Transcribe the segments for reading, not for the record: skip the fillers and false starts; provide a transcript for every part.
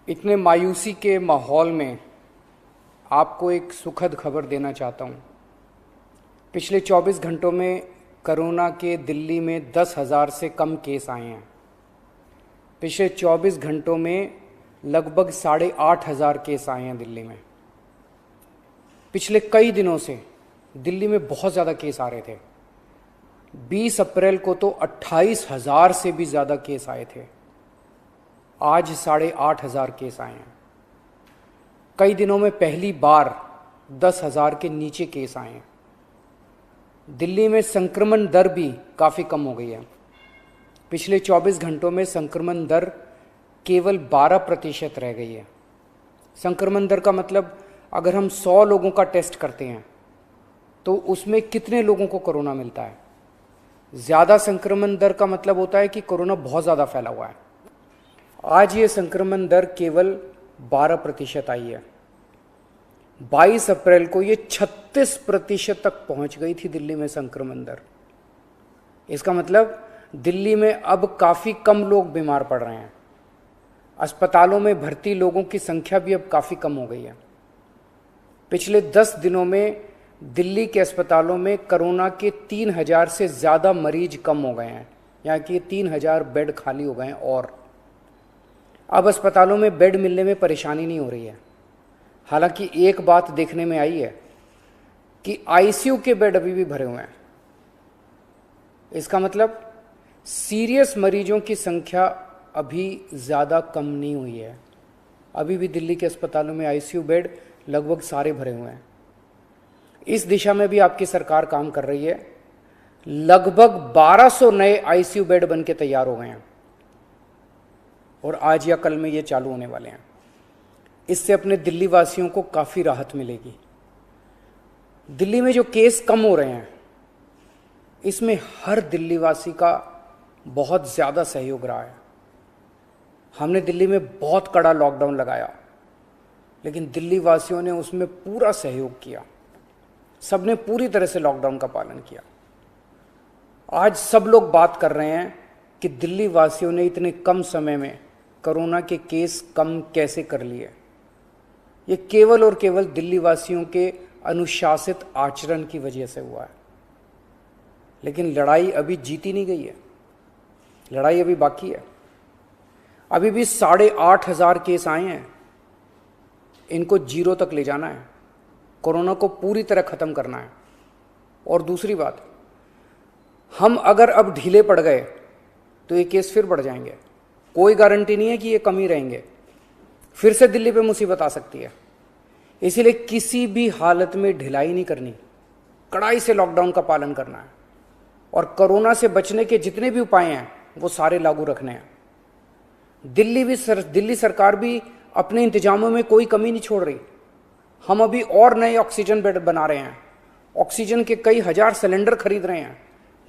इतने मायूसी के माहौल में आपको एक सुखद खबर देना चाहता हूँ। पिछले 24 घंटों में कोरोना के दिल्ली में 10,000 से कम केस आए हैं। पिछले 24 घंटों में लगभग 8,500 केस आए हैं दिल्ली में। पिछले कई दिनों से दिल्ली में बहुत ज़्यादा केस आ रहे थे। 20 अप्रैल को तो 28,000 से भी ज़्यादा केस आए थे। आज 8,500 केस आए हैं। कई दिनों में पहली बार 10,000 के नीचे केस आए हैं। दिल्ली में संक्रमण दर भी काफ़ी कम हो गई है। पिछले 24 घंटों में संक्रमण दर केवल 12% रह गई है। संक्रमण दर का मतलब अगर हम 100 लोगों का टेस्ट करते हैं तो उसमें कितने लोगों को कोरोना मिलता है। ज़्यादा संक्रमण दर का मतलब होता है कि कोरोना बहुत ज़्यादा फैला हुआ है। आज ये संक्रमण दर केवल 12% आई है। 22 अप्रैल को ये 36% तक पहुंच गई थी दिल्ली में संक्रमण दर। इसका मतलब दिल्ली में अब काफ़ी कम लोग बीमार पड़ रहे हैं। अस्पतालों में भर्ती लोगों की संख्या भी अब काफ़ी कम हो गई है। पिछले 10 दिनों में दिल्ली के अस्पतालों में कोरोना के 3,000 से ज़्यादा मरीज कम हो गए हैं, यहाँ कि 3,000 बेड खाली हो गए हैं। और अब अस्पतालों में बेड मिलने में परेशानी नहीं हो रही है। हालांकि एक बात देखने में आई है कि आईसीयू के बेड अभी भी भरे हुए हैं। इसका मतलब सीरियस मरीजों की संख्या अभी ज़्यादा कम नहीं हुई है। अभी भी दिल्ली के अस्पतालों में आईसीयू बेड लगभग सारे भरे हुए हैं। इस दिशा में भी आपकी सरकार काम कर रही है। लगभग 1200 नए आईसीयू बेड बन के तैयार हो गए हैं और आज या कल में ये चालू होने वाले हैं। इससे अपने दिल्ली वासियों को काफ़ी राहत मिलेगी। दिल्ली में जो केस कम हो रहे हैं इसमें हर दिल्ली वासी का बहुत ज़्यादा सहयोग रहा है। हमने दिल्ली में बहुत कड़ा लॉकडाउन लगाया, लेकिन दिल्ली वासियों ने उसमें पूरा सहयोग किया। सबने पूरी तरह से लॉकडाउन का पालन किया। आज सब लोग बात कर रहे हैं कि दिल्ली वासियों ने इतने कम समय में कोरोना के केस कम कैसे कर लिए। ये केवल और केवल दिल्ली वासियों के अनुशासित आचरण की वजह से हुआ है। लेकिन लड़ाई अभी जीती नहीं गई है। लड़ाई अभी बाकी है। अभी भी 8,500 केस आए हैं। इनको 0 तक ले जाना है। कोरोना को पूरी तरह ख़त्म करना है। और दूसरी बात, हम अगर अब ढीले पड़ गए तो ये केस फिर बढ़ जाएंगे। कोई गारंटी नहीं है कि ये कम ही रहेंगे। फिर से दिल्ली पे मुसीबत आ सकती है। इसीलिए किसी भी हालत में ढिलाई नहीं करनी, कड़ाई से लॉकडाउन का पालन करना है और कोरोना से बचने के जितने भी उपाय हैं वो सारे लागू रखने हैं। दिल्ली सरकार भी अपने इंतजामों में कोई कमी नहीं छोड़ रही। हम अभी और नए ऑक्सीजन बेड बना रहे हैं। ऑक्सीजन के कई हजार सिलेंडर खरीद रहे हैं।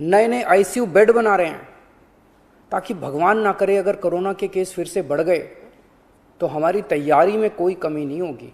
नए नए आईसीयू बेड बना रहे हैं, ताकि भगवान ना करे अगर कोरोना के केस फिर से बढ़ गए तो हमारी तैयारी में कोई कमी नहीं होगी।